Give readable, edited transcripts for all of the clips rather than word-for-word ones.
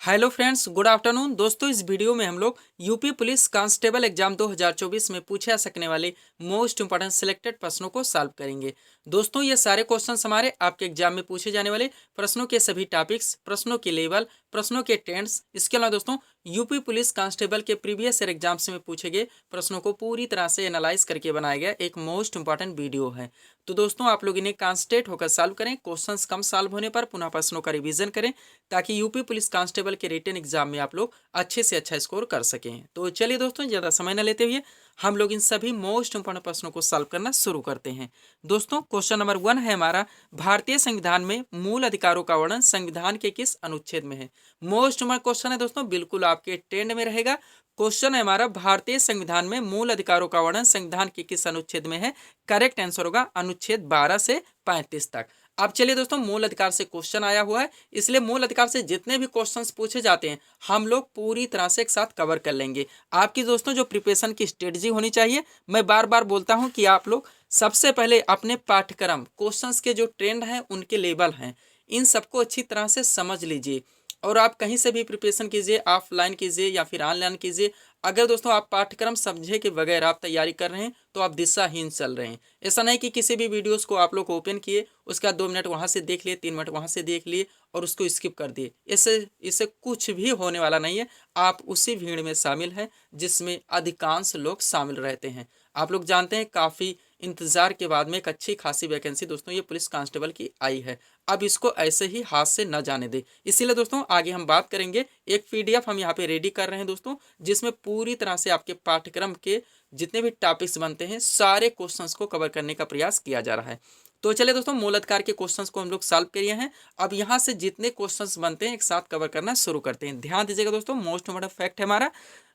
Hello friends, good afternoon. दोस्तों, इस video में हम लोग यूपी पुलिस कांस्टेबल एग्जाम 2024 में पूछे जा सकने वाले मोस्ट इंपॉर्टेंट सिलेक्टेड प्रश्नों को सॉल्व करेंगे। दोस्तों, ये सारे क्वेश्चंस हमारे आपके एग्जाम में पूछे जाने वाले प्रश्नों के सभी टॉपिक्स, प्रश्नों के लेवल, प्रश्नों के टेंस, इसके अलावा दोस्तों यूपी पुलिस कांस्टेबल के प्रीवियस ईयर एग्जाम्स में पूछे गए प्रश्नों को पूरी तरह से एनालाइज करके बनाया गया एक मोस्ट इंपॉर्टेंट वीडियो है। तो दोस्तों, आप लोग इन्हें कॉन्सेंट्रेट होकर सॉल्व करें। क्वेश्चंस कम सॉल्व होने पर पुनः प्रश्नों का रिवीजन करें ताकि यूपी पुलिस कांस्टेबल के रिटन एग्जाम में आप लोग अच्छे से अच्छा स्कोर कर सकें। तो चलिए दोस्तों, ज़्यादा समय न लेते हुए हम लोग इन सभी मोस्ट इंपॉर्टेंट प्रश्नों को सॉल्व करना शुरू करते हैं। दोस्तों, क्वेश्चन नंबर 1 है हमारा, भारतीय संविधान में मूल अधिकारों का वर्णन संविधान के किस अनुच्छेद में है। मोस्ट इंपॉर्टेंट क्वेश्चन है दोस्तों, बिल्कुल आपके ट्रेंड में रहेगा। क्वेश्चन है हमारा, भारतीय संविधान में मूल अधिकारों का वर्णन संविधान के किस अनुच्छेद में है। करेक्ट आंसर होगा अनुच्छेद 12 से 35 तक। अब चलिए दोस्तों, मूल अधिकार से क्वेश्चन आया हुआ है, इसलिए मूल अधिकार से जितने भी क्वेश्चंस पूछे जाते हैं हम लोग पूरी तरह से एक साथ कवर कर लेंगे। आपकी दोस्तों जो प्रिपरेशन की स्ट्रेटजी होनी चाहिए, मैं बार बार बोलता हूं कि आप लोग सबसे पहले अपने पाठ्यक्रम क्वेश्चंस के जो ट्रेंड हैं, उनके लेवल हैं, इन सबको अच्छी तरह से समझ लीजिए। और आप कहीं से भी प्रिपरेशन कीजिए, ऑफलाइन कीजिए या फिर ऑनलाइन कीजिए। अगर दोस्तों आप पाठ्यक्रम समझे के बगैर आप तैयारी कर रहे हैं तो आप दिशाहीन चल रहे हैं। ऐसा नहीं कि किसी भी वीडियोस को आप लोग ओपन किए, उसके बाद 2 मिनट वहाँ से देख लिए, 3 मिनट वहाँ से देख लिए और उसको स्किप कर दिए। इससे इससे कुछ भी होने वाला नहीं है। आप उसी भीड़ में शामिल हैं जिसमें अधिकांश लोग शामिल रहते हैं। आप लोग जानते हैं, काफ़ी इंतजार के बाद में एक अच्छी खासी वैकेंसी दोस्तों ये पुलिस कांस्टेबल की आई है। अब इसको ऐसे ही हाथ से न जाने दे। इसीलिए दोस्तों आगे हम बात करेंगे। एक पीडीएफ हम यहाँ पे रेडी कर रहे हैं दोस्तों, जिसमें पूरी तरह से आपके पाठ्यक्रम के जितने भी टॉपिक्स बनते हैं सारे क्वेश्चंस को कवर करने का प्रयास किया जा रहा है। तो चलिए दोस्तों, मूल अधिकार के क्वेश्चंस को हम लोग सॉल्व किए हैं। अब यहाँ से जितने क्वेश्चंस बनते हैं एक साथ कवर करना शुरू करते हैं। ध्यान दीजिएगा दोस्तों, मोस्ट इम्पोर्टेंट फैक्ट है हमारा,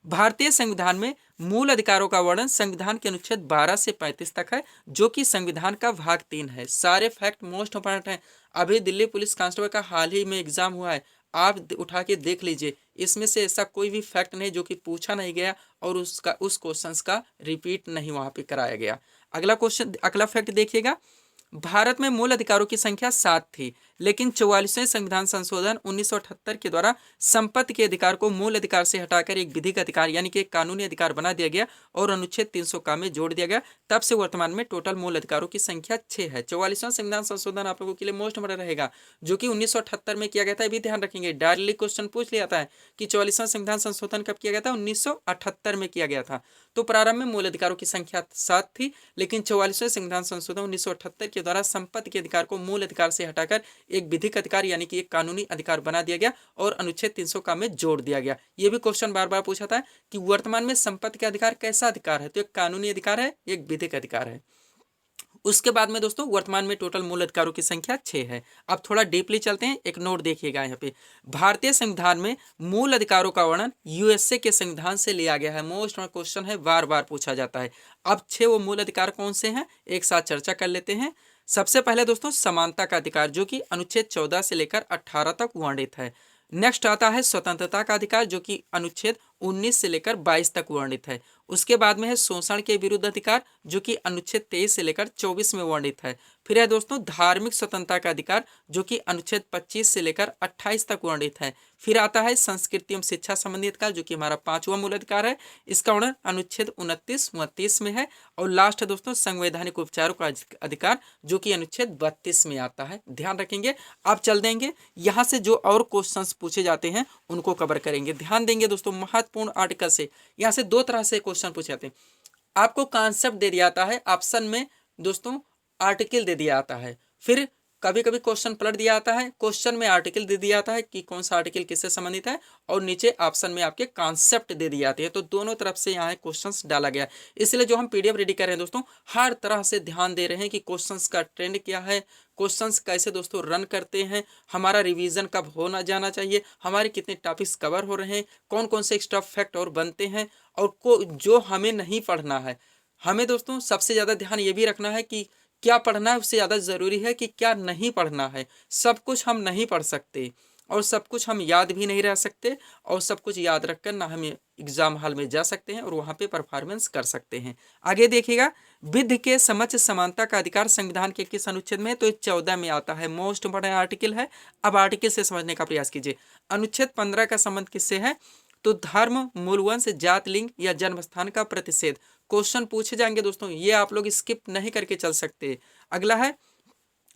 भारतीय संविधान में मूल अधिकारों का वर्णन संविधान के अनुच्छेद 12 से 35 तक है, जो कि संविधान का भाग 3 है। सारे फैक्ट मोस्ट इंपॉर्टेंट हैं। अभी दिल्ली पुलिस कांस्टेबल का हाल ही में एग्जाम हुआ है, आप उठा के देख लीजिए, इसमें से ऐसा कोई भी फैक्ट नहीं जो कि पूछा नहीं गया और उस क्वेश्चंस का रिपीट नहीं वहां पे कराया गया। अगला क्वेश्चन, अगला फैक्ट देखिएगा, भारत में मूल अधिकारों की संख्या 7 थी, लेकिन 44वें संविधान संशोधन 1978 के द्वारा संपत्ति के अधिकार को मूल अधिकार से हटाकर एक विधिक अधिकार यानी कि एक कानूनी अधिकार बना दिया गया और अनुच्छेद 300 का में जोड़ दिया गया। तब से वर्तमान में टोटल मूल अधिकारों की संख्या 6 है। 44वां संविधान संशोधन आप लोगों के लिए मोस्ट इंपोर्टेंट रहेगा, जो कि 1978 में किया गया था। भी ध्यान रखेंगे, डायरेक्टली क्वेश्चन पूछ लिया था कि 44वां संविधान संशोधन कब किया गया था। 1978 में किया गया था। तो प्रारंभ में मूल अधिकारों की संख्या 7 थी, लेकिन 44वें संविधान संशोधन 1978 के द्वारा संपत्ति के अधिकार को मूल अधिकार से हटाकर एक विधिक अधिकार यानी कि एक कानूनी अधिकार बना दिया गया और अनुच्छेद 300 का में जोड़ दिया गया। ये भी क्वेश्चन बार बार पूछा था कि वर्तमान में संपत्ति का अधिकार कैसा अधिकार है, तो एक कानूनी अधिकार है, एक विधिक अधिकार है। उसके बाद में दोस्तों वर्तमान में टोटल मूल अधिकारों की संख्या 6 है। अब थोड़ा डीपली चलते हैं, एक नोट देखिएगा यहाँ पे, भारतीय संविधान में मूल अधिकारों का वर्णन यूएसए के संविधान से लिया गया है। मोस्ट क्वेश्चन है, बार बार पूछा जाता है। अब 6 वो मूल अधिकार कौन से हैं, एक साथ चर्चा कर लेते हैं। सबसे पहले दोस्तों समानता का अधिकार, जो कि अनुच्छेद 14 से लेकर 18 तक वर्णित है। नेक्स्ट आता है स्वतंत्रता का अधिकार, जो कि अनुच्छेद 19 से लेकर 22 तक वर्णित है। उसके बाद में है शोषण के विरुद्ध अधिकार, जो कि अनुच्छेद 23 से लेकर 24 में वर्णित है। फिर है दोस्तों धार्मिक स्वतंत्रता का अधिकार, जो कि अनुच्छेद 25 से लेकर 28 तक वर्णित है। फिर आता है संस्कृति एवं शिक्षा संबंधी अधिकार, जो कि हमारा 5वां मूल अधिकार है। इसका वर्णन अनुच्छेद 29, 32 में है। और लास्ट है दोस्तों संवैधानिक उपचारों का अधिकार, जो कि अनुच्छेद 32 में आता है। ध्यान रखेंगे। आप चल देंगे यहाँ से जो और क्वेश्चंस पूछे जाते हैं उनको कवर करेंगे। ध्यान देंगे दोस्तों, महत्वपूर्ण आर्टिकल से यहाँ से 2 तरह से क्वेश्चन पूछे जाते हैं। आपको कॉन्सेप्ट दे दिया जाता है, ऑप्शन में दोस्तों आर्टिकल दे दिया जाता है। फिर कभी कभी क्वेश्चन पलट दिया जाता है, क्वेश्चन में आर्टिकल दे दिया जाता है कि कौन सा आर्टिकल किससे संबंधित है, और नीचे ऑप्शन में आपके कॉन्सेप्ट दे दिए जाते हैं। तो दोनों तरफ से यहाँ क्वेश्चंस डाला गया। इसलिए जो हम पीडीएफ रेडी कर रहे हैं दोस्तों, हर तरह से ध्यान दे रहे हैं कि क्वेश्चंस का ट्रेंड क्या है, क्वेश्चंस कैसे दोस्तों रन करते हैं, हमारा रिवीजन कब होना जाना चाहिए, हमारे कितने टॉपिक्स कवर हो रहे हैं, कौन कौन से एक्स्ट्रा फैक्ट और बनते हैं, और जो हमें नहीं पढ़ना है। हमें दोस्तों सबसे ज़्यादा ध्यान ये भी रखना है कि क्या पढ़ना है, उससे ज़्यादा ज़रूरी है कि क्या नहीं पढ़ना है। सब कुछ हम नहीं पढ़ सकते। और सब कुछ हम याद भी नहीं रह सकते, और सब कुछ याद रखकर ना हम एग्जाम हॉल में जा सकते हैं और वहाँ पे परफॉर्मेंस कर सकते हैं। आगे देखिएगा, विधि के समक्ष समानता का अधिकार संविधान के किस अनुच्छेद में है? तो ये 14 में आता है, मोस्ट इंपोर्टेंट आर्टिकल है। अब आर्टिकल से समझने का प्रयास कीजिए। अनुच्छेद 15 का संबंध किससे है? तो धर्म, मूलवंश, जात, लिंग या जन्म स्थान का प्रतिषेध। क्वेश्चन पूछे जाएंगे दोस्तों, ये आप लोग स्किप नहीं करके चल सकते। अगला है,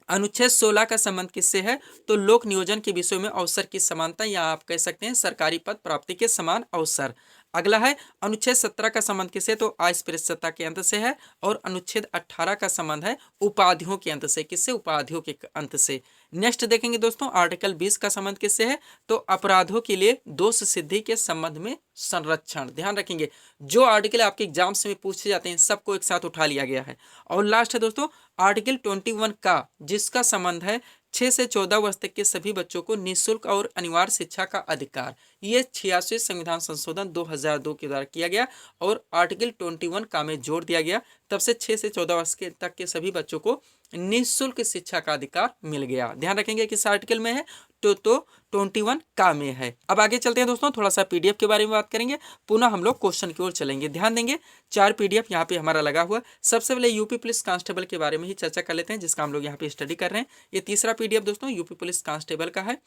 अनुच्छेद 16 का संबंध किससे है? तो लोक नियोजन के विषय में अवसर की समानता, या आप कह सकते हैं सरकारी पद प्राप्ति के समान अवसर। अगला है, अनुच्छेद 17 का संबंध किससे? तो अस्पृश्यता के अंत से है। और अनुच्छेद 18 का संबंध है उपाधियों के अंत से। किससे? उपाधियों के अंत से। नेक्स्ट देखेंगे दोस्तों, आर्टिकल 20 का संबंध किससे है? तो अपराधों के लिए दोष सिद्धि के संबंध में संरक्षण। ध्यान रखेंगे, जो आर्टिकल आपके एग्जाम्स में पूछे जाते हैं सबको एक साथ उठा लिया गया है। और लास्ट है दोस्तों, आर्टिकल 21 का, जिसका संबंध है 6 से 14 वर्ष तक के सभी बच्चों को निःशुल्क और अनिवार्य शिक्षा का अधिकार। ये 86 संविधान संशोधन 2002 के द्वारा किया गया और आर्टिकल 21 का में जोड़ दिया गया। तब से 6 से 14 वर्ष के तक के सभी बच्चों को निःशुल्क शिक्षा का अधिकार मिल गया। ध्यान रखेंगे किस आर्टिकल में है? तो 21 का में है। अब आगे चलते हैं दोस्तों, थोड़ा सा पीडीएफ के बारे में बात करेंगे, पुनः हम लोग क्वेश्चन की ओर चलेंगे। ध्यान देंगे, 4 पीडीएफ यहाँ पे हमारा लगा हुआ। सबसे पहले यूपी पुलिस कांस्टेबल के बारे में ही चर्चा कर लेते हैं, जिसका हम लोग यहाँ पे स्टडी कर रहे हैं। ये तीसरा पीडीएफ दोस्तों यूपी पुलिस कांस्टेबल का है,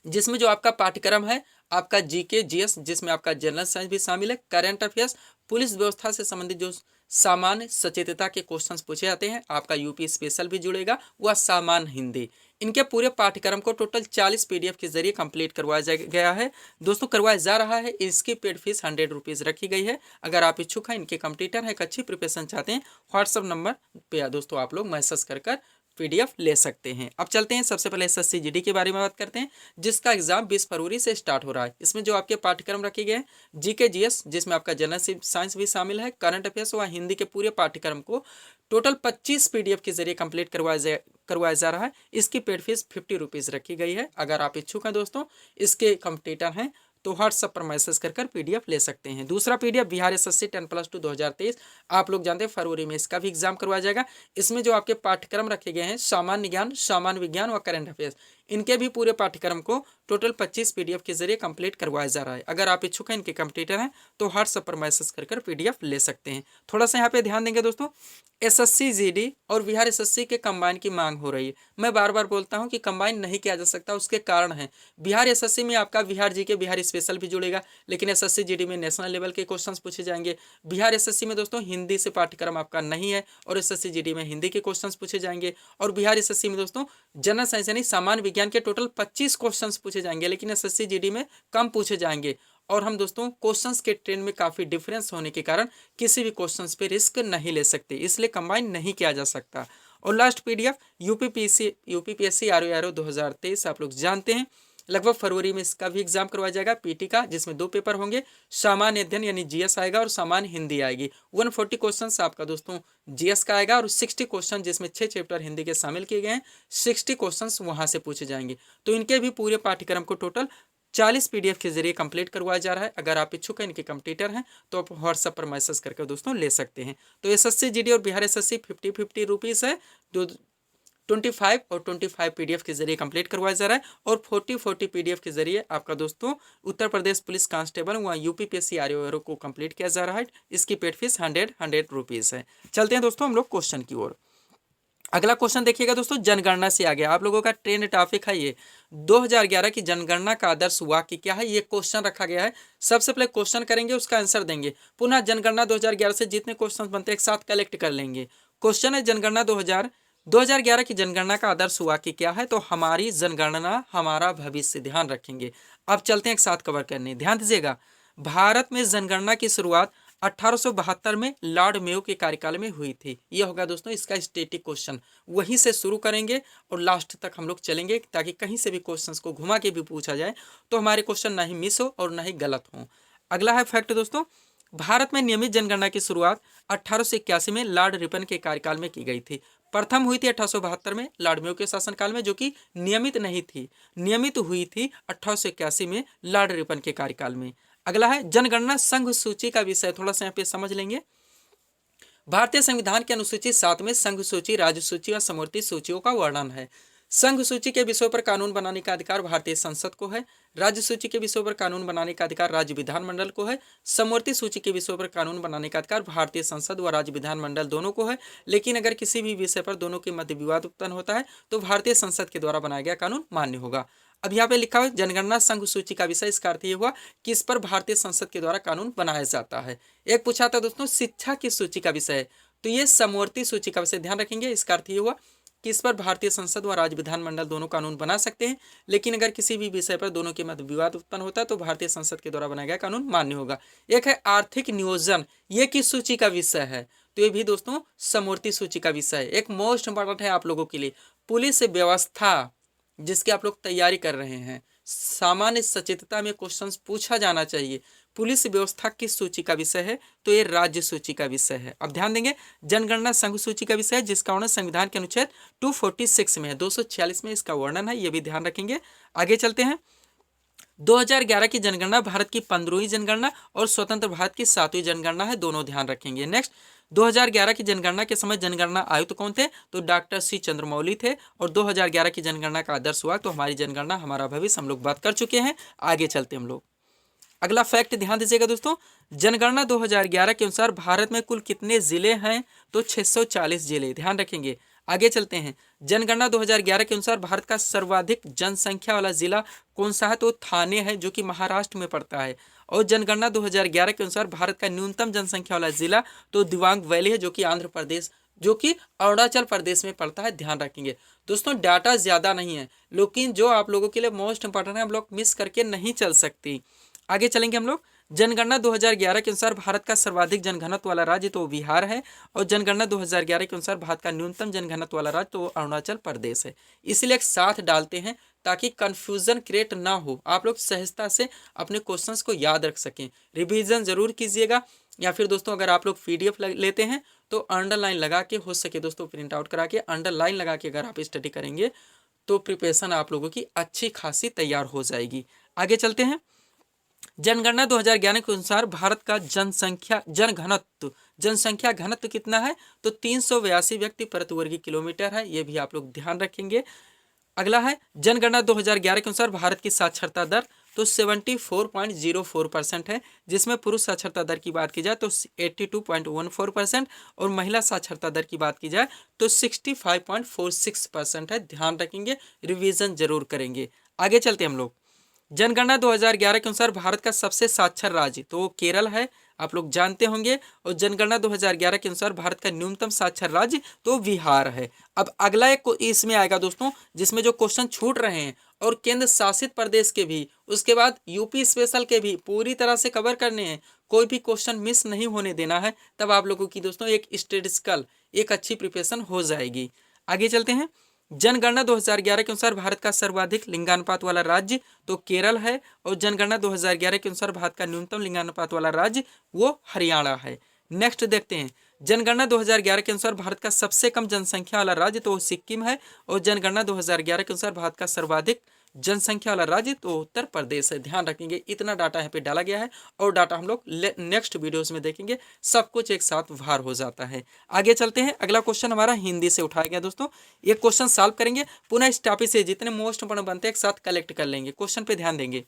जिसमें जो आपका पाठ्यक्रम है आपका जीके जीएस, जिसमें आपका जनरल साइंस भी शामिल है, करंट अफेयर्स, पुलिस व्यवस्था से संबंधित जो सामान्य सचेतता के क्वेश्चंस पूछे जाते हैं, आपका यूपी स्पेशल भी जुड़ेगा, वह सामान्य हिंदी। इनके पूरे पाठ्यक्रम को टोटल 40 पीडीएफ के जरिए कंप्लीट करवाया गया है दोस्तों, करवाया जा रहा है। इसकी पेड फीस 100 रुपीज़ रखी गई है। अगर आप इच्छुक हैं, इनके कंप्लीटर हैं, एक अच्छी प्रिपरेशन चाहते हैं, व्हाट्सअप नंबर पे दोस्तों आप लोग मैसेज कर पीडीएफ ले सकते हैं। अब चलते हैं, सबसे पहले एसएससी जीडी के बारे में बात करते हैं, जिसका एग्जाम 20 फरवरी से स्टार्ट हो रहा है। इसमें जो आपके पाठ्यक्रम रखे गए हैं, जीके जीएस, जिसमें आपका जनरल साइंस भी शामिल है, करंट अफेयर्स व हिंदी के पूरे पाठ्यक्रम को टोटल 25 पीडीएफ के जरिए कंप्लीट करवाया जा रहा है। इसकी पेड फीस 50 रुपीज़ रखी गई है। अगर आप इच्छुक हैं दोस्तों, इसके कंप्लीटर हैं, तो व्हाट्सएप पर मैसेज कर पीडीएफ ले सकते हैं। दूसरा पीडीएफ बिहार एसएससी 10+2 2023, आप लोग जानते हैं फरवरी में इसका भी एग्जाम करवाया जाएगा। इसमें जो आपके पाठ्यक्रम रखे गए हैं, सामान्य ज्ञान, सामान्य विज्ञान व करंट अफेयर्स, इनके भी पूरे पाठ्यक्रम को टोटल 25 पीडीएफ के जरिए कंप्लीट करवाया जा रहा है। अगर आप इच्छुक हैं, इनके कंप्लीटर हैं, तो व्हाट्सएप पर मैसेज कर पीडीएफ ले सकते हैं। थोड़ा सा यहाँ पे ध्यान देंगे दोस्तों, एसएससी जीडी और बिहार एसएससी के कंबाइन की मांग हो रही है। मैं बार बार बोलता हूँ कि कंबाइन नहीं किया जा सकता, उसके कारण है, बिहार एसएससी में आपका बिहार जीके, बिहार स्पेशल भी जुड़ेगा, लेकिन एसएससी जीडी में नेशनल लेवल के क्वेश्चंस पूछे जाएंगे। बिहार एसएससी में दोस्तों हिंदी से पाठ्यक्रम आपका नहीं है, और एसएससी जीडी में हिंदी के क्वेश्चंस पूछे जाएंगे। और बिहार एसएससी में दोस्तों जनरल साइंस यानी सामान्य विज्ञान के टोटल 25 क्वेश्चंस पूछे जाएंगे, लेकिन एसएससी जीडी में कम पूछे जाएंगे। और हम दोस्तों क्वेश्चंस के ट्रेंड में काफ़ी डिफरेंस होने के कारण किसी भी क्वेश्चंस पे रिस्क नहीं ले सकते, इसलिए कंबाइन नहीं किया जा सकता। और लास्ट पीडीएफ यूपीपीएससी आरओ 2023, आप लोग जानते हैं लगभग फरवरी में इसका भी एग्जाम करवाया जाएगा, पीटी का, जिसमें 2 पेपर होंगे, सामान्य अध्ययन यानी जीएस आएगा और सामान्य हिंदी आएगी। 140 क्वेश्चन आपका दोस्तों जीएस का आएगा, और 60 क्वेश्चन, जिसमें 6 चैप्टर हिंदी के शामिल किए गए हैं, 60 क्वेश्चन वहां से पूछे जाएंगे। तो इनके भी पूरे पाठ्यक्रम को टोटल 40 पीडीएफ के जरिए कंप्लीट करवाया जा रहा है। अगर आप इच्छुक हैं, इनके कंप्लीटर हैं, तो आप व्हाट्सएप पर मैसेज करके दोस्तों ले सकते हैं। तो एसएससी जीडी और बिहार एसएससी 50-50 रुपीज़ है, जो 25 और 25 पीडीएफ के जरिए कंप्लीट करवाया जा रहा है, और 40 पीडीएफ के जरिए आपका दोस्तों उत्तर प्रदेश पुलिस कांस्टेबल व यूपीपीएससी आरओ को कंप्लीट किया जा रहा है। इसकी पेड फीस 100 रुपीज़ है। चलते हैं दोस्तों हम लोग क्वेश्चन की ओर। अगला क्वेश्चन देखिएगा दोस्तों, जनगणना से आ गया, आप लोगों का ट्रेंड टॉपिक है ये। 2011 की जनगणना का आदर्श वाक्य क्या है, ये क्वेश्चन रखा गया है। सबसे पहले क्वेश्चन करेंगे, उसका आंसर देंगे, पुनः जनगणना 2011 से जितने क्वेश्चन बनते हैं एक साथ कलेक्ट कर लेंगे। क्वेश्चन है जनगणना 2011 की जनगणना का आदर्श वाक्य क्या है? तो हमारी जनगणना हमारा भविष्य। ध्यान रखेंगे। अब चलते हैं एक साथ कवर करने, ध्यान दीजिएगा। भारत में जनगणना की शुरुआत 1872 में लॉर्ड मेयो के कार्यकाल में हुई थी। ये होगा दोस्तों इसका स्टैटिक क्वेश्चन, वहीं से शुरू करेंगे और लास्ट तक हम लोग चलेंगे, ताकि कहीं से भी क्वेश्चंस को घुमा के भी पूछा जाए तो हमारे क्वेश्चन ना ही मिस हो और ना ही गलत हो। अगला है फैक्ट दोस्तों, भारत में नियमित जनगणना की शुरुआत 1881 में लॉर्ड रिपन के कार्यकाल में की गई थी। प्रथम हुई थी 1872 में लॉर्ड मेयो के शासनकाल में, जो कि नियमित नहीं थी, नियमित हुई थी 1881 में लॉर्ड रिपन के कार्यकाल में। अगला है जनगणना संघ सूची का विषय, थोड़ा सा यहाँ पे समझ लेंगे। भारतीय संविधान के अनुसूची 7 में संघ सूची, राज्य सूची और समवर्ती सूचियों का वर्णन है। संघ सूची के विषयों पर कानून बनाने का अधिकार भारतीय संसद को है। राज्य सूची के विषयों पर कानून बनाने का अधिकार राज्य विधानमंडल को है। समवर्ती सूची के विषयों पर कानून बनाने का अधिकार भारतीय संसद व राज्य विधानमंडल दोनों को है। लेकिन अगर किसी भी विषय पर दोनों के मध्य विवाद उत्पन्न होता है तो भारतीय संसद के द्वारा बनाया गया कानून मान्य होगा। अब यहाँ पे लिखा हुआ जनगणना संघ सूची का विषय, इसका अर्थ ये हुआ कि इस पर भारतीय संसद के द्वारा कानून बनाया जाता है। एक पूछा था दोस्तों शिक्षा की सूची का विषय है, तो ये समवर्ती सूची का विषय, ध्यान रखेंगे। इसका अर्थ ये हुआ कि इस पर भारतीय संसद व राज्य विधानमंडल दोनों कानून बना सकते हैं, लेकिन अगर किसी भी विषय पर दोनों के मध्य विवाद उत्पन्न होता है तो भारतीय संसद के द्वारा बनाया गया कानून मान्य होगा। एक है आर्थिक नियोजन, ये किस सूची का विषय है, तो ये भी दोस्तों समवर्ती सूची का विषय है। एक मोस्ट इंपॉर्टेंट है आप लोगों के लिए, पुलिस व्यवस्था, जिसकी आप लोग तैयारी कर रहे हैं, सामान्य सचेतता में क्वेश्चंस पूछा जाना चाहिए। पुलिस व्यवस्था किस सूची का विषय है, तो ये राज्य सूची का विषय है। अब ध्यान देंगे, जनगणना संघ सूची का विषय है, जिसका वर्णन संविधान के अनुच्छेद 246 में है, 246 में इसका वर्णन है, ये भी ध्यान रखेंगे। आगे चलते हैं। 2011 की जनगणना भारत की 15वीं जनगणना और स्वतंत्र भारत की 7वीं जनगणना है, दोनों ध्यान रखेंगे। नेक्स्ट, 2011 की जनगणना के समय जनगणना आयुक्त कौन थे, तो डॉक्टर सी चंद्रमौली थे। और 2011 की जनगणना का आदर्श हुआ तो हमारी जनगणना हमारा भविष्य, हम लोग बात कर चुके हैं। आगे चलते हम लोग। अगला फैक्ट ध्यान दीजिएगा दोस्तों, जनगणना 2011 के अनुसार भारत में कुल कितने जिले हैं, तो 640 जिले, ध्यान रखेंगे। आगे चलते हैं। जनगणना 2011 के अनुसार भारत का सर्वाधिक जनसंख्या वाला जिला कौन सा है, तो थाने है, जो कि महाराष्ट्र में पड़ता है। और जनगणना 2011 के अनुसार भारत का न्यूनतम जनसंख्या वाला जिला तो दिबांग वैली है, जो कि आंध्र प्रदेश, जो कि अरुणाचल प्रदेश में पड़ता है, ध्यान रखेंगे। दोस्तों डाटा ज्यादा नहीं है, लेकिन जो आप लोगों के लिए मोस्ट इंपॉर्टेंट है, हम लोग मिस करके नहीं चल सकती। आगे चलेंगे हम लोग। जनगणना 2011 के अनुसार भारत का सर्वाधिक जनघनत्व वाला राज्य तो बिहार है, और जनगणना 2011 के अनुसार भारत का न्यूनतम जनघनत्व वाला राज्य तो अरुणाचल प्रदेश है। इसलिए एक साथ डालते हैं ताकि कंफ्यूजन क्रिएट ना हो, आप लोग सहजता से अपने क्वेश्चंस को याद रख सकें। रिवीजन जरूर कीजिएगा, या फिर दोस्तों अगर आप लोग PDF लेते हैं तो अंडरलाइन लगा के, हो सके दोस्तों प्रिंट आउट करा के अंडरलाइन लगा के अगर आप स्टडी करेंगे तो प्रिपरेशन आप लोगों की अच्छी खासी तैयार हो जाएगी। आगे चलते हैं। जनगणना 2011 के अनुसार भारत का जनसंख्या घनत्व कितना है, तो 382 व्यक्ति प्रति वर्ग किलोमीटर है, ये भी आप लोग ध्यान रखेंगे। अगला है, जनगणना 2011 के अनुसार भारत की साक्षरता दर तो 74.04% है, जिसमें पुरुष साक्षरता दर की बात की जाए तो 82.14% और महिला साक्षरता दर की बात की जाए तो 65.46% है, ध्यान रखेंगे। रिवीजन जरूर करेंगे। आगे चलते हम लोग। जनगणना 2011 के अनुसार भारत का सबसे साक्षर राज्य तो केरल है, आप लोग जानते होंगे। और जनगणना 2011 के अनुसार भारत का न्यूनतम साक्षर राज्य तो बिहार है। अब अगला एक इसमें आएगा दोस्तों, जिसमें जो क्वेश्चन छूट रहे हैं और केंद्र शासित प्रदेश के भी, उसके बाद यूपी स्पेशल के भी पूरी तरह से कवर करने हैं, कोई भी क्वेश्चन मिस नहीं होने देना है, तब आप लोगों की दोस्तों एक स्टैटिस्टिकल एक अच्छी प्रिपरेशन हो जाएगी। आगे चलते हैं। जनगणना 2011 के अनुसार भारत का सर्वाधिक लिंगानुपात वाला राज्य तो केरल है, और जनगणना 2011 के अनुसार भारत का न्यूनतम लिंगानुपात वाला राज्य वो हरियाणा है। नेक्स्ट देखते हैं। जनगणना 2011 के अनुसार भारत का सबसे कम जनसंख्या वाला राज्य तो सिक्किम है, और जनगणना 2011 के अनुसार भारत का सर्वाधिक जनसंख्या वाला राज्य तो उत्तर प्रदेश है, ध्यान रखेंगे। इतना डाटा यहाँ पे डाला गया है, और डाटा हम लोग नेक्स्ट वीडियोस में देखेंगे, सब कुछ एक साथ भार हो जाता है। आगे चलते हैं। अगला क्वेश्चन हमारा हिंदी से उठाया गया दोस्तों, ये क्वेश्चन सॉल्व करेंगे। पुनः इस टॉपिक से जितने मोस्ट इंपोर्टेंट बनते हैं एक साथ कलेक्ट कर लेंगे। क्वेश्चन पे ध्यान देंगे।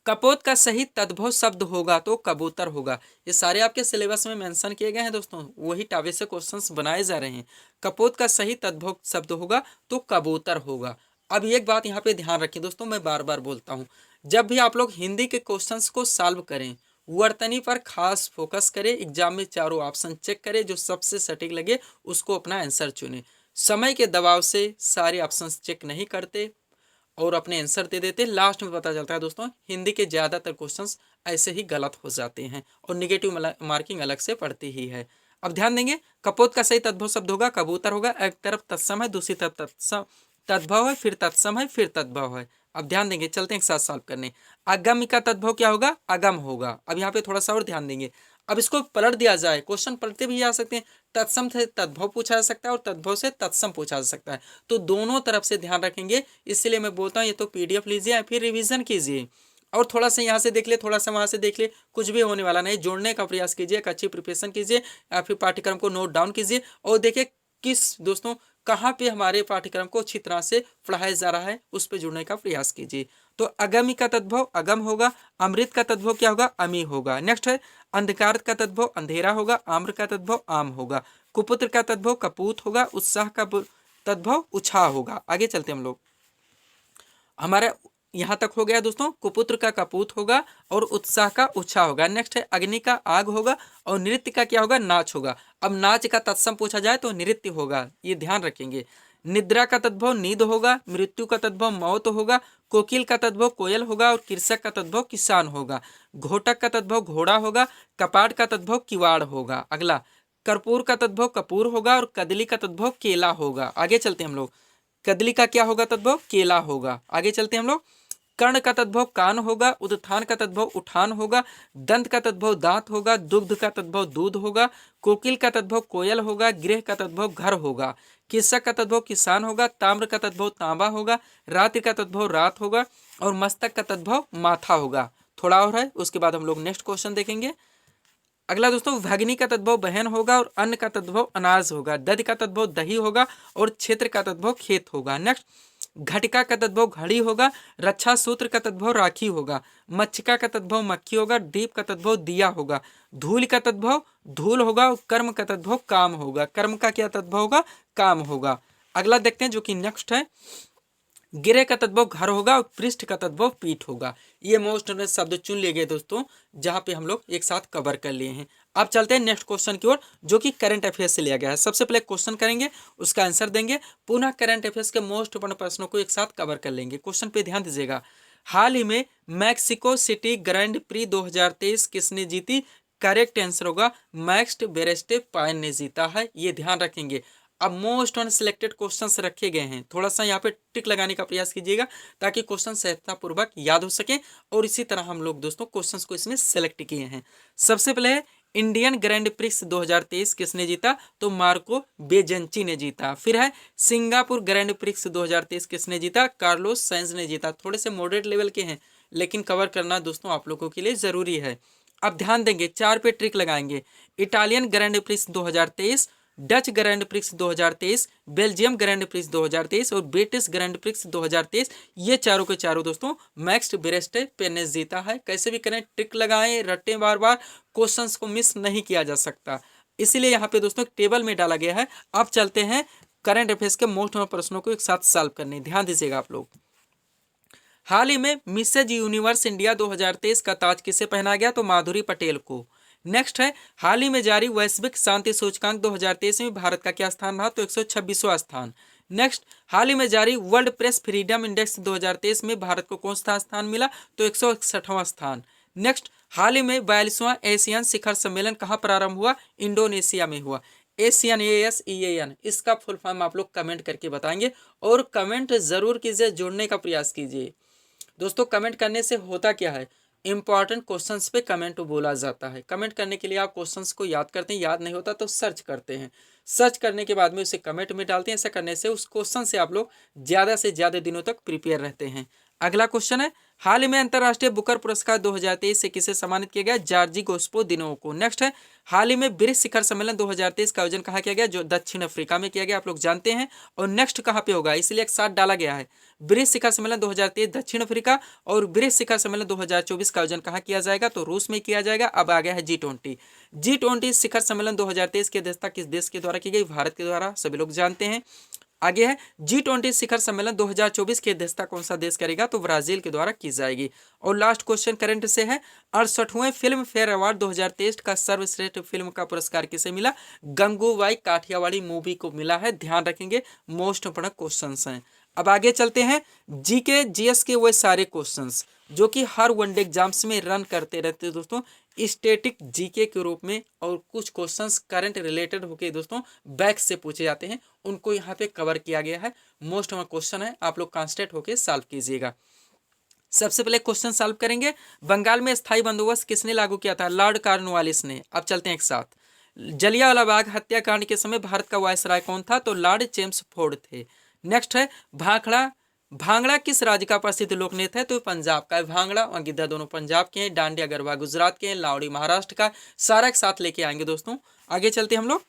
कपोत का सही तद्भव शब्द होगा तो कबूतर होगा। ये सारे आपके सिलेबस में मेंशन किए गए हैं दोस्तों, वही टॉपिक से क्वेश्चंस बनाए जा रहे हैं। कपोत का सही तद्भव शब्द होगा तो कबूतर होगा। अब एक बात यहाँ पे ध्यान रखें दोस्तों, मैं बार बार बोलता हूँ, जब भी आप लोग हिंदी के क्वेश्चंस को सॉल्व करें, वर्तनी पर खास फोकस करें। एग्जाम में चारों ऑप्शन चेक करें, जो सबसे सटीक लगे उसको अपना आंसर चुने। समय के दबाव से सारे ऑप्शन चेक नहीं करते और अपने आंसर दे देते, लास्ट में पता चलता है दोस्तों हिंदी के ज़्यादातर क्वेश्चंस ऐसे ही गलत हो जाते हैं, और निगेटिव मार्किंग अलग से पड़ती ही है। अब ध्यान देंगे, कपोत का सही तद्भव शब्द होगा कबूतर होगा। एक तरफ तत्सम है, दूसरी तरफ तद्भव है, फिर तत्सम है, फिर तद्भव है। अब ध्यान देंगे, चलते हैं एक साथ सॉल्व करने। अगम का तद्भव क्या होगा, अगम होगा। अब यहाँ पे थोड़ा सा और ध्यान देंगे। अब इसको पलट दिया जाए, क्वेश्चन पलटते भी आ सकते हैं, तत्सम से तद्भव पूछा जा सकता है और तद्भव से तत्सम पूछा जा सकता है, तो दोनों तरफ से ध्यान रखेंगे। इसलिए मैं बोलता हूँ ये तो PDF लीजिए या फिर रिवीजन कीजिए, और थोड़ा सा यहाँ से देख ले, थोड़ा सा वहाँ से देख ले, कुछ भी होने वाला नहीं। जोड़ने का प्रयास कीजिए, एक अच्छी प्रिपरेशन कीजिए, या फिर पाठ्यक्रम को नोट डाउन कीजिए और देखिए किस दोस्तों कहाँ पे हमारे पाठ्यक्रम को अच्छी तरह से पढ़ाया जा रहा है उस पर जुड़ने का प्रयास कीजिए। तो अगमी का तद्भव अगम होगा, अमृत का तद्भव क्या होगा, अमी होगा। नेक्स्ट है अंधकार का तद्भव अंधेरा होगा, आम्र का तद्भव आम होगा, कुपुत्र का तद्भव कपूत होगा, उत्साह का तद्भव उछा होगा। आगे चलते हम लोग, हमारा यहाँ तक हो गया दोस्तों, कुपुत्र का कपूत होगा और उत्साह का उत्साह होगा। नेक्स्ट है अग्नि का आग होगा और नृत्य का क्या होगा, नाच होगा। अब नाच का तत्सम पूछा जाए तो नृत्य होगा, ये ध्यान रखेंगे। निद्रा का तद्भव नींद होगा, मृत्यु का तद्भव मौत होगा, कोकिल का तद्भव कोयल होगा और कृषक का तद्भव किसान होगा, घोटक का तद्भव घोड़ा होगा, कपाट का तद्भव किवाड़ होगा। अगला कर्पूर का तद्भव कपूर होगा और कदली का तद्भव केला होगा। आगे चलते हम लोग, कदली का क्या होगा तद्भव, केला होगा। आगे चलते हम लोग, कर्ण का तद्भव कान होगा, उत्थान का तद्भव उठान होगा, दंत का तद्भव दांत होगा, दुग्ध का तद्भव दूध होगा, कोकिल का तद्भव कोयल होगा, गृह का तद्भव घर होगा, कृषक का तद्भव किसान होगा, ताम्र का तद्भव तांबा होगा, रात्रि का तद्भव रात होगा और मस्तक का तद्भव माथा होगा। थोड़ा और है, उसके बाद हम लोग नेक्स्ट क्वेश्चन देखेंगे। अगला दोस्तों, भगनी का तद्भव बहन होगा और अन्न का तद्भव अनाज होगा, दध का तद्भव दही होगा और क्षेत्र का तद्भव खेत होगा। नेक्स्ट, घटिका का तद्भव घड़ी होगा, रक्षा सूत्र का तद्भव राखी होगा, मच्छिका का तद्भव मक्खी होगा, दीप का तद्भव दिया होगा, धूल का तद्भव धूल होगा और कर्म का तद्भव काम होगा। कर्म का क्या तद्भव होगा, काम होगा। अगला देखते हैं जो कि नेक्स्ट है, गिरे का तद्भव घर होगा और पृष्ठ का तद्भव पीठ होगा। ये मोस्ट शब्द चुन लिए गए दोस्तों, जहाँ पे हम लोग एक साथ कवर कर लिए हैं। अब चलते हैं नेक्स्ट क्वेश्चन की ओर, जो कि करंट अफेयर्स से लिया गया है। सबसे पहले क्वेश्चन करेंगे, उसका आंसर देंगे, पुनः करंट अफेयर्स के मोस्ट इंपोर्टेंट प्रश्नों को एक साथ कवर कर लेंगे। क्वेश्चन पे ध्यान दीजिएगा। हाल ही में मैक्सिको सिटी ग्रैंड प्री 2023 किसने जीती? करेक्ट आंसर होगा मैक्स वेरस्टेपाइन ने जीता है, ये ध्यान रखेंगे। अब मोस्ट ऑन सिलेक्टेड क्वेश्चंस रखे गए हैं, थोड़ा सा यहाँ पे टिक लगाने का प्रयास कीजिएगा ताकि क्वेश्चन सहजतापूर्वक याद हो सके। और इसी तरह हम लोग दोस्तों क्वेश्चंस को इसमें सेलेक्ट किए हैं। सबसे पहले है इंडियन ग्रैंड प्रिक्स 2023 किसने जीता? तो मार्को बेजेंची ने जीता। फिर है सिंगापुर ग्रैंड प्रिक्स 2023 किसने जीता? कार्लोस साइंज ने जीता। थोड़े से मॉडरेट लेवल के हैं लेकिन कवर करना दोस्तों आप लोगों के लिए जरूरी है। अब ध्यान देंगे, 4 पे ट्रिक लगाएंगे। Italian grand prix 2023, Dutch grand prix 2023, Belgium grand prix 2023 और ब्रिटिश ग्रैंड प्रिक्स 2023, ये चारों के चारों दोस्तों मैक्स वेरस्टेपेन ने जीता है। कैसे भी करें, ट्रिक लगाएं, रटें बार बार, क्वेश्चंस को मिस नहीं किया जा सकता, इसीलिए यहाँ पे दोस्तों टेबल में डाला गया है। अब चलते हैं करंट अफेयर्स के मोस्ट प्रश्नों को एक साथ सॉल्व करने, ध्यान दीजिएगा आप लोग। हाल ही में मिसेज यूनिवर्स इंडिया 2023 का ताज किसे पहनाया गया? तो माधुरी पटेल को। नेक्स्ट है हाल ही में जारी वैश्विक शांति सूचकांक 2023 में भारत का क्या स्थान रहा? तो 126वां स्थान। नेक्स्ट, हाल ही में जारी वर्ल्ड प्रेस फ्रीडम इंडेक्स 2023 में भारत को कौन सा स्थान मिला? तो 161वां स्थान। नेक्स्ट, हाल ही में 42वां एशियन शिखर सम्मेलन कहाँ प्रारंभ हुआ? इंडोनेशिया में हुआ। एशियन ASEAN, इसका फुल फॉर्म आप लोग कमेंट करके बताएंगे और कमेंट जरूर कीजिए, जोड़ने का प्रयास कीजिए। दोस्तों कमेंट करने से होता क्या है, इंपॉर्टेंट क्वेश्चंस पे कमेंट बोला जाता है। कमेंट करने के लिए आप क्वेश्चंस को याद करते हैं, याद नहीं होता तो सर्च करते हैं, सर्च करने के बाद में उसे कमेंट में डालते हैं। ऐसा करने से उस क्वेश्चन से आप लोग ज़्यादा से ज़्यादा दिनों तक प्रिपेयर रहते हैं। अगला क्वेश्चन है, हाल ही में अंतर्राष्ट्रीय बुकर पुरस्कार 2023 से किसे सम्मानित किया गया? जॉर्जी गोस्पोदिनो को। नेक्स्ट है, हाल ही में ब्रिक्स शिखर सम्मेलन 2023 का आयोजन कहाँ किया गया? जो दक्षिण अफ्रीका में किया गया, आप लोग जानते हैं। और नेक्स्ट कहाँ पे होगा, इसलिए एक साथ डाला गया है। ब्रिक्स शिखर सम्मेलन 2023 दक्षिण अफ्रीका और ब्रिक्स शिखर सम्मेलन 2024 का आयोजन कहाँ किया जाएगा? तो रूस में किया जाएगा। अब आ गया है G20 शिखर सम्मेलन 2023 की अध्यक्षता किस देश के द्वारा की गई? भारत के द्वारा, सभी लोग जानते हैं। आगे है G20 शिखर सम्मेलन 2024 की अध्यक्षता कौन सा देश करेगा? तो ब्राजील के द्वारा की जाएगी। और लास्ट क्वेश्चन करंट से है, 68वें फिल्म फेयर अवार्ड 2023 का सर्वश्रेष्ठ फिल्म का पुरस्कार किसे मिला? गंगूबाई काठियावाड़ी मूवी को मिला है, ध्यान रखेंगे, मोस्ट इंपोर्टेंट क्वेश्चंस हैं। अब आगे चलते हैं, जीके जीएस के वो सारे क्वेश्चंस जो कि हर वनडे एग्जाम्स में रन करते रहते हैं दोस्तों, स्टैटिक जीके के रूप में, और कुछ क्वेश्चंस करंट रिलेटेड होके दोस्तों बैक से पूछे जाते हैं, उनको यहाँ पे कवर किया गया है। मोस्ट ऑफ क्वेश्चन है, आप लोग कॉन्सेंट्रेट होके सॉल्व कीजिएगा। सबसे पहले क्वेश्चन सॉल्व करेंगे, बंगाल में स्थायी बंदोबस्त किसने लागू किया था? लॉर्ड कॉर्नवालिस ने। अब चलते हैं एक साथ, जलियांवाला बाग हत्याकांड के समय भारत का वायसराय कौन था? तो लॉर्ड चेम्सफोर्ड थे। नेक्स्ट है, भांगड़ा किस राज्य का प्रसिद्ध लोक नृत्य है? तो पंजाब का है। भांगड़ा और गिद्धा दोनों पंजाब के हैं, डांडिया गरबा गुजरात के हैं, लावड़ी महाराष्ट्र का, सारा एक साथ लेके आएंगे दोस्तों। आगे चलते हम लोग,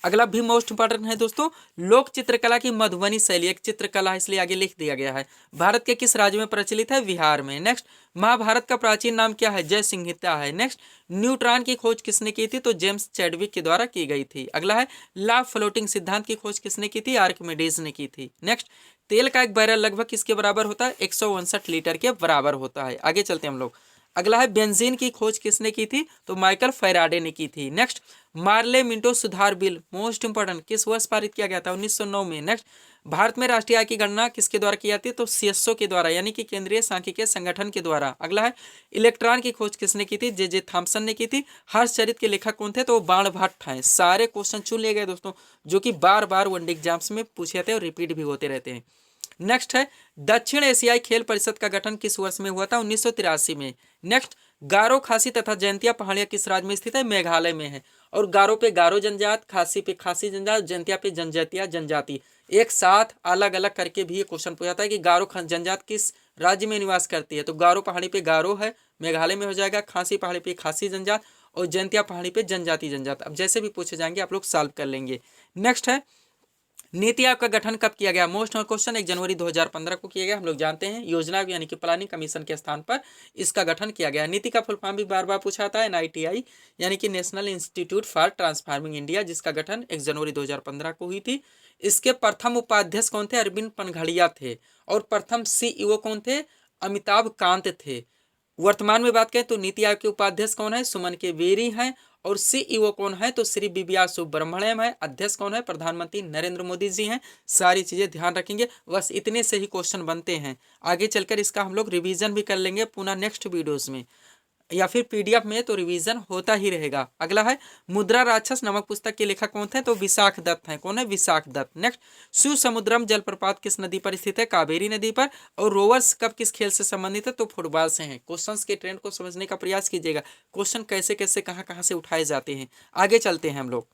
अगला भी मोस्ट इंपॉर्टेंट है दोस्तों, लोक चित्रकला की मधुबनी शैली एक चित्रकला है, इसलिए आगे लिख दिया गया है। भारत के किस राज्य में प्रचलित है? बिहार में। नेक्स्ट, महाभारत का प्राचीन नाम क्या है? जय संहिता है। नेक्स्ट, न्यूट्रॉन की खोज किसने की थी? तो जेम्स चैडविक के द्वारा की गई थी। अगला है, ला फ्लोटिंग सिद्धांत की खोज किसने की थी? आर्किमिडीज ने की थी। नेक्स्ट, तेल का एक बैरल लगभग किसके बराबर होता है? 159 लीटर के बराबर होता है। आगे चलते हैं हम लोग। अगला है, बेंजीन की खोज किसने की थी? तो माइकल फैराडे ने की थी। नेक्स्ट, मार्ले मिंटो सुधार बिल मोस्ट इंपॉर्टेंट किस वर्ष पारित किया गया था? 1909 में। नेक्स्ट, भारत में राष्ट्रीय आय की गणना किसके द्वारा की जाती है? तो सीएसओ के द्वारा, यानी कि केंद्रीय सांख्यिकीय संगठन के द्वारा। अगला है, इलेक्ट्रॉन की खोज किसने की थी? जे थॉमसन ने की थी। हर्षचरित के लेखक कौन थे? तो बाण भट्ट हैं। सारे क्वेश्चन चुन लिए गए दोस्तों, जो कि बार बार वनडे एग्जाम्स में पूछे जाते हैं और रिपीट भी होते रहते हैं। नेक्स्ट है, दक्षिण एशियाई खेल परिषद का गठन किस वर्ष में हुआ था? 1983 में। नेक्स्ट, गारो, खासी तथा जयंतिया पहाड़ियां किस राज्य में स्थित है? मेघालय में है। और गारो पे गारो जनजात, खासी पे खासी जनजात, जयंतिया पे जनजातिया जनजाति एक साथ अलग अलग करके भी ये क्वेश्चन पूछा जाता है कि गारो जनजात किस राज्य में निवास करती है? तो गारो पहाड़ी पे गारो है, मेघालय में हो जाएगा। खासी पहाड़ी पे खासी जनजात और जयंतिया पहाड़ी पे जनजाति जनजात। अब जैसे भी पूछे जाएंगे आप लोग सॉल्व कर लेंगे। नेक्स्ट है, नीति आयोग का गठन कब किया गया? मोस्ट क्वेश्चन 1 जनवरी 2015 को किया गया। हम लोग जानते हैं योजना यानी कि प्लानिंग कमीशन के स्थान पर इसका गठन किया गया। नीति का फुल फॉर्म भी बार बार पूछा था, NITI यानी कि national institute for transforming India, जिसका गठन 1 जनवरी 2015 को हुई थी। इसके प्रथम उपाध्यक्ष कौन थे? अरविंद पनघड़िया थे। और प्रथम CEO कौन थे? अमिताभ कांत थे। वर्तमान में बात करें तो नीति आयोग के उपाध्यक्ष कौन है? सुमन के बेरी हैं। और CEO कौन है? तो श्री बिबिया सुब्रमण्यम है। अध्यक्ष कौन है? प्रधानमंत्री नरेंद्र मोदी जी हैं। सारी चीजें ध्यान रखेंगे, बस इतने से ही क्वेश्चन बनते हैं। आगे चलकर इसका हम लोग रिवीजन भी कर लेंगे पुनः नेक्स्ट वीडियोस में या फिर PDF में, तो रिवीजन होता ही रहेगा। अगला है, मुद्रा राक्षस नामक पुस्तक के लेखक कौन थे? तो विशाख दत्त हैं। कौन है? विशाख दत्त। नेक्स्ट, शिव समुद्रम जलप्रपात किस नदी पर स्थित है? कावेरी नदी पर। और रोवर्स कप किस खेल से संबंधित है? तो फुटबॉल से हैं। क्वेश्चंस के ट्रेंड को समझने का प्रयास कीजिएगा, क्वेश्चन कैसे कैसे कहाँ कहाँ से उठाए जाते हैं। आगे चलते हैं हम लोग।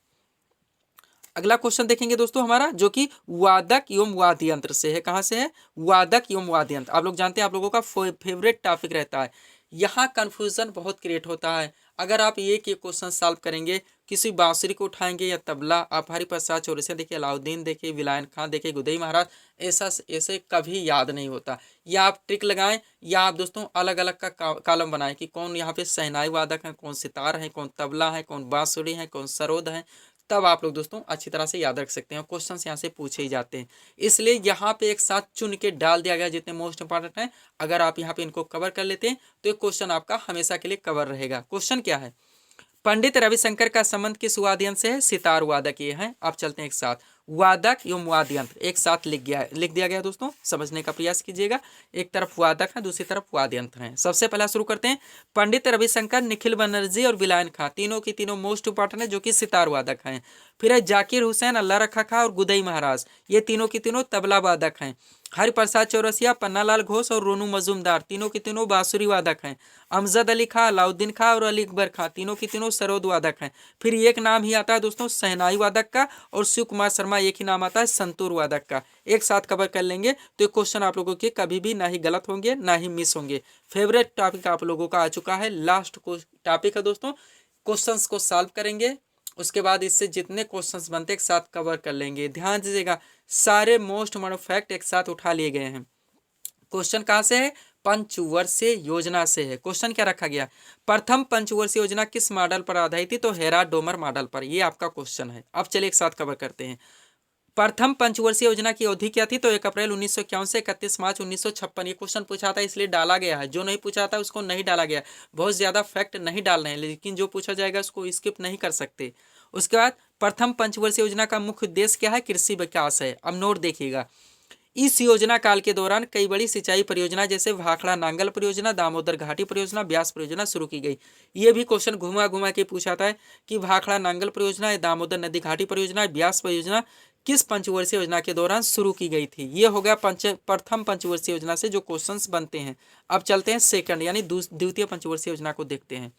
अगला क्वेश्चन देखेंगे दोस्तों हमारा, जो कि वादक एवं वाद्य यंत्र से है। कहाँ से है? वादक एवं वाद्य यंत्र। आप लोग जानते हैं, आप लोगों का फेवरेट टॉपिक रहता है। यहाँ कंफ्यूजन बहुत क्रिएट होता है। अगर आप ये क्वेश्चन सॉल्व करेंगे, किसी बांसुरी को उठाएंगे या तबला, आप हरिप्रसाद चौरसिया देखिए, अलाउद्दीन देखिए, विलायन खां देखिए, गुदई महाराज, ऐसे कभी याद नहीं होता। या आप ट्रिक लगाएं, या आप दोस्तों अलग अलग का कॉलम बनाएं कि कौन यहाँ पे शहनाई वादक है, कौन सितार है, कौन तबला है, कौन बांसुरी है, कौन सरोद है। तब आप लोग दोस्तों अच्छी तरह से याद रख सकते हैं। क्वेश्चंस यहाँ से पूछे ही जाते हैं, इसलिए यहाँ पे एक साथ चुन के डाल दिया गया जितने मोस्ट इंपॉर्टेंट हैं। अगर आप यहाँ पे इनको कवर कर लेते हैं तो एक क्वेश्चन आपका हमेशा के लिए कवर रहेगा। क्वेश्चन क्या है? पंडित रविशंकर का संबंध किस वाद्य यंत्र से है? सितार वादक ये हैं। आप चलते हैं एक साथ, वादक एवं वाद्य यंत्र एक साथ लिख दिया गया दोस्तों, समझने का प्रयास कीजिएगा। एक तरफ वादक है, दूसरी तरफ वाद्य यंत्र है। सबसे पहला शुरू करते हैं, पंडित रविशंकर, निखिल बनर्जी और विलायन खां, तीनों की तीनों मोस्ट इंपॉर्टेंट है, जो कि सितार वादक हैं। फिर है जाकिर हुसैन, अल्लाह रखा खां और गुदई महाराज, ये तीनों की तीनों तबला वादक हैं। हरिप्रसाद चौरसिया, पन्नालाल घोष और रोनू मजूमदार, तीनों की तीनों बांसुरी वादक हैं। अमजद अली खां, अलाउद्दीन खां और अली अकबर खां, तीनों की तीनों सरोद वादक हैं। फिर एक नाम ही आता है दोस्तों शहनाई वादक का, और शिव कुमार शर्मा एक ही नाम आता है संतूर वादक का। एक साथ कवर कर लेंगे तो ये क्वेश्चन आप लोगों के कभी भी ना ही गलत होंगे ना ही मिस होंगे। फेवरेट टॉपिक आप लोगों का आ चुका है, लास्ट टॉपिक है दोस्तों। क्वेश्चंस को सॉल्व करेंगे, उसके बाद इससे जितने क्वेश्चंस बनते एक साथ कवर कर लेंगे। ध्यान दीजिएगा, सारे मोस्ट इंपॉर्टेंट फैक्ट एक साथ उठा लिए गए हैं। क्वेश्चन कहाँ से है? पंचवर्षीय योजना से है। क्वेश्चन क्या रखा गया? प्रथम पंचवर्षीय योजना किस मॉडल पर आधारित थी? तो हेराल्ड डोमर मॉडल पर। ये आपका क्वेश्चन है। अब चलिए एक साथ कवर करते हैं। प्रथम पंचवर्षीय योजना की अवधि क्या थी? तो 1 अप्रैल 1951 से 31 मार्च 1956। ये क्वेश्चन पूछा था इसलिए डाला गया है, जो नहीं पूछा था उसको नहीं डाला गया। बहुत ज्यादा फैक्ट नहीं डालना है, लेकिन जो पूछा जाएगा उसको स्किप नहीं कर सकते। उसके बाद प्रथम पंचवर्षीय योजना का मुख्य उद्देश्य क्या है? कृषि विकास है। अब नोट देखिएगा, इस योजना काल के दौरान कई बड़ी सिंचाई परियोजना जैसे भाखड़ा नांगल परियोजना, दामोदर घाटी परियोजना, ब्यास परियोजना शुरू की गई। ये भी क्वेश्चन घुमा घुमा के पूछा था कि भाखड़ा नांगल परियोजना, दामोदर नदी घाटी परियोजना, ब्यास परियोजना किस पंचवर्षीय योजना के दौरान शुरू की गई थी। ये हो गया प्रथम पंचवर्षीय योजना से जो क्वेश्चंस बनते हैं। अब चलते हैं सेकंड यानी द्वितीय पंचवर्षीय योजना को देखते हैं।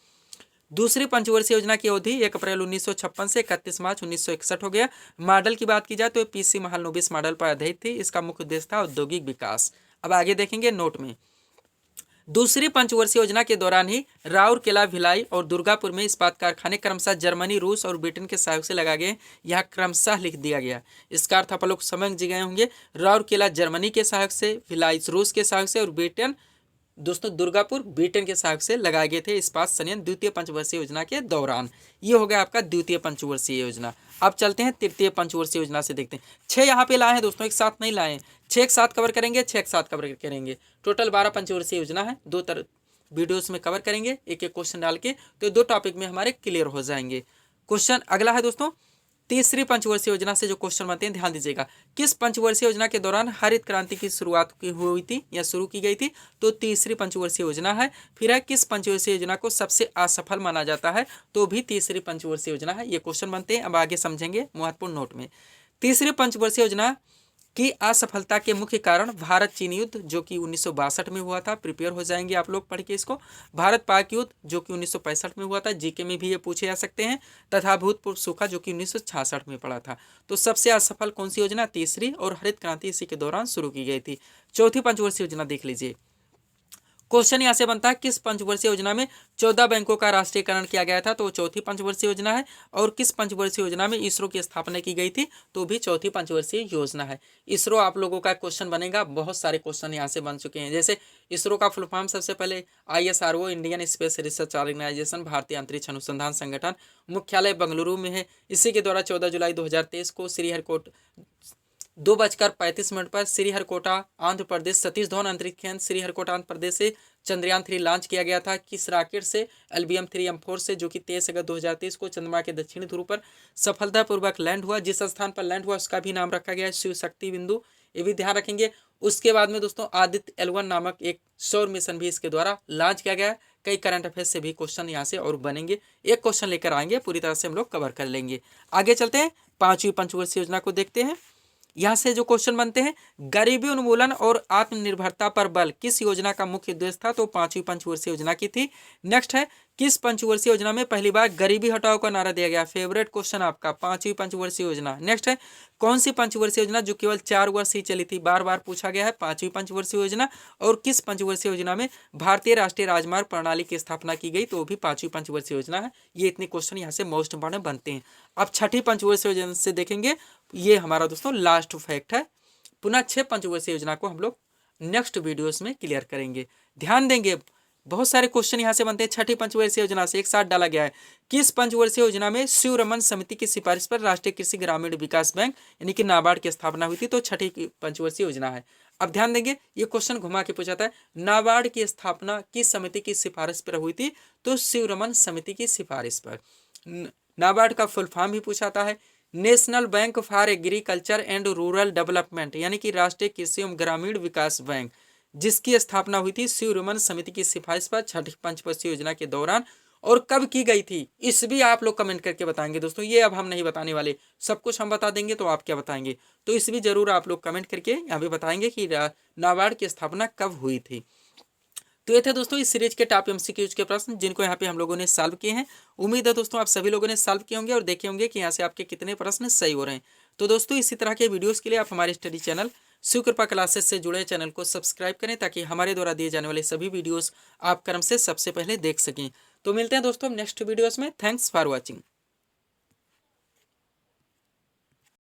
दूसरी पंचवर्षीय योजना की अवधि 1 अप्रैल 1956 से 31 मार्च 1961 हो गया। मॉडल की बात की जाए तो PC महालनोबिस मॉडल पर आधारित थी। इसका मुख्य उद्देश्य था औद्योगिक विकास। अब आगे देखेंगे नोट में, दूसरी पंचवर्षीय योजना के दौरान ही राउरकेला, भिलाई और दुर्गापुर में इस्पात कारखाने क्रमशः जर्मनी, रूस और ब्रिटेन के सहयोग से लगाए गए। यहाँ क्रमशः लिख दिया गया। इसका अर्थ आप लोग समझ गए होंगे। राउरकेला जर्मनी के सहयोग से, भिलाई रूस के सहयोग से और ब्रिटेन दोस्तों दुर्गापुर ब्रिटेन के सहयोग से लगाए गए थे इस्पात संयंत्र द्वितीय पंचवर्षीय योजना के दौरान। ये हो गया आपका द्वितीय पंचवर्षीय योजना। अब चलते हैं तृतीय पंचवर्षीय योजना से देखते हैं। 6 यहाँ पे लाए हैं दोस्तों, एक साथ नहीं लाए हैं। 6 एक साथ कवर करेंगे, 6 एक साथ कवर करेंगे। टोटल 12 पंचवर्षीय योजना है। 2 वीडियोस में कवर करेंगे, एक एक क्वेश्चन डाल के, तो 2 टॉपिक में हमारे क्लियर हो जाएंगे। क्वेश्चन अगला है दोस्तों, तीसरी पंचवर्षीय योजना से जो क्वेश्चन बनते हैं ध्यान दीजिएगा। किस पंचवर्षीय योजना के दौरान हरित क्रांति की शुरुआत हुई थी या शुरू की गई थी? तो तीसरी पंचवर्षीय योजना है। फिर है किस पंचवर्षीय योजना को सबसे असफल माना जाता है? तो भी तीसरी पंचवर्षीय योजना है। ये क्वेश्चन बनते हैं, अब आगे समझेंगे महत्वपूर्ण नोट में। तीसरी पंचवर्षीय योजना की असफलता के मुख्य कारण भारत चीन युद्ध जो कि 1962 में हुआ था। प्रिपेयर हो जाएंगे आप लोग पढ़ के इसको। भारत पाक युद्ध जो कि 1965 में हुआ था, जीके में भी ये पूछे जा सकते हैं। तथा भूतपूर्व सूखा जो कि 1966 में पड़ा था। तो सबसे असफल कौन सी योजना? तीसरी। और हरित क्रांति इसी के दौरान शुरू की गई थी। चौथी पंचवर्षीय योजना देख लीजिए। क्वेश्चन यहाँ से बनता है किस पंचवर्षीय योजना में 14 बैंकों का राष्ट्रीयकरण किया गया था? तो चौथी पंचवर्षीय योजना है। और किस पंचवर्षीय योजना में इसरो की स्थापना की गई थी? तो भी चौथी पंचवर्षीय योजना है। इसरो आप लोगों का क्वेश्चन बनेगा, बहुत सारे क्वेश्चन यहाँ से बन चुके हैं। जैसे इसरो का फुल फॉर्म सबसे पहले ISRO, Indian space research organisation, भारतीय अंतरिक्ष अनुसंधान संगठन, मुख्यालय बेंगलुरु में है। इसी के द्वारा 14 जुलाई 2023 को श्रीहरिकोटा 2:35 पर श्रीहरिकोटा आंध्र प्रदेश, सतीश धवन अंतरिक्ष केंद्र श्रीहरिकोटा आंध्र प्रदेश से चंद्रयान 3 लॉन्च किया गया था। किस रॉकेट से? LBM-3M4 से, जो कि 23 अगस्त 2023 को चंद्रमा के दक्षिणी ध्रुव पर सफलतापूर्वक लैंड हुआ। जिस स्थान पर लैंड हुआ उसका भी नाम रखा गया है शिव शक्ति बिंदु, ये भी ध्यान रखेंगे। उसके बाद में दोस्तों आदित्य L1 नामक एक सौर मिशन भी इसके द्वारा लॉन्च किया गया है। कई करंट अफेयर्स से भी क्वेश्चन यहाँ से और बनेंगे। एक क्वेश्चन लेकर आएंगे, पूरी तरह से हम लोग कवर कर लेंगे। आगे चलते हैं, 5वीं पंचवर्षीय योजना को देखते हैं। यहाँ से जो क्वेश्चन बनते हैं, गरीबी उन्मूलन और आत्मनिर्भरता पर बल किस योजना का मुख्य उद्देश्य था? तो 5वीं पंचवर्षीय योजना की थी। नेक्स्ट है किस पंचवर्षीय योजना में पहली बार गरीबी हटाओ का नारा दिया गया? फेवरेट क्वेश्चन आपका, 5वीं पंचवर्षीय योजना। नेक्स्ट है कौन सी पंचवर्षीय योजना जो केवल 4 वर्ष ही चली थी? बार बार पूछा गया है, 5वीं पंचवर्षीय योजना। और किस पंचवर्षीय योजना में भारतीय राष्ट्रीय राजमार्ग प्रणाली की स्थापना की गई? तो भी 5वीं पंचवर्षीय योजना है। ये इतने क्वेश्चन यहाँ से मोस्ट इंपॉर्टेंट बनते हैं। अब 6ठी पंचवर्षीय योजना से देखेंगे। ये हमारा दोस्तों लास्ट फैक्ट है। पुनः 6 पंचवर्षीय योजना को हम लोग नेक्स्ट वीडियोस में क्लियर करेंगे। ध्यान देंगे, बहुत सारे क्वेश्चन यहाँ से बनते हैं। 6ठी पंचवर्षीय योजना से एक साथ डाला गया है। किस पंचवर्षीय योजना में शिवरमन समिति की सिफारिश पर राष्ट्रीय कृषि ग्रामीण विकास बैंक यानी कि नाबार्ड की स्थापना हुई थी? तो 6ठी पंचवर्षीय योजना है। अब ध्यान देंगे, ये क्वेश्चन घुमा के पूछा था, नाबार्ड की स्थापना किस समिति की सिफारिश पर हुई थी? तो शिवरमन समिति की सिफारिश पर। नाबार्ड का फुल फॉर्म भी पूछाता है, national bank for agriculture and rural development यानी कि राष्ट्रीय कृषि एवं ग्रामीण विकास बैंक, जिसकी स्थापना हुई थी शिवरमन समिति की सिफारिश पर 6ठी पंचवर्षीय योजना के दौरान। और कब की गई थी इस भी आप लोग कमेंट करके बताएंगे दोस्तों। ये अब हम नहीं बताने वाले, सब कुछ हम बता देंगे, तो आप क्या बताएंगे? तो इस भी जरूर आप लोग कमेंट करके यहाँ पे बताएंगे कि नाबार्ड की स्थापना कब हुई थी। तो ये थे दोस्तों इस सीरीज के टॉप MCQs के प्रश्न, जिनको यहाँ पे हम लोगों ने सॉल्व किए हैं। उम्मीद है दोस्तों आप सभी लोगों ने सॉल्व किए होंगे और देखे होंगे कि यहाँ से आपके कितने प्रश्न सही हो रहे हैं। तो दोस्तों इसी तरह के वीडियोस के लिए आप हमारे स्टडी चैनल शिव कृपा क्लासेस से जुड़े चैनल को सब्सक्राइब करें, ताकि हमारे द्वारा दिए जाने वाले सभी वीडियोस आप क्रम से सबसे पहले देख सकें। तो मिलते हैं दोस्तों नेक्स्ट वीडियोस में। Thanks for watching.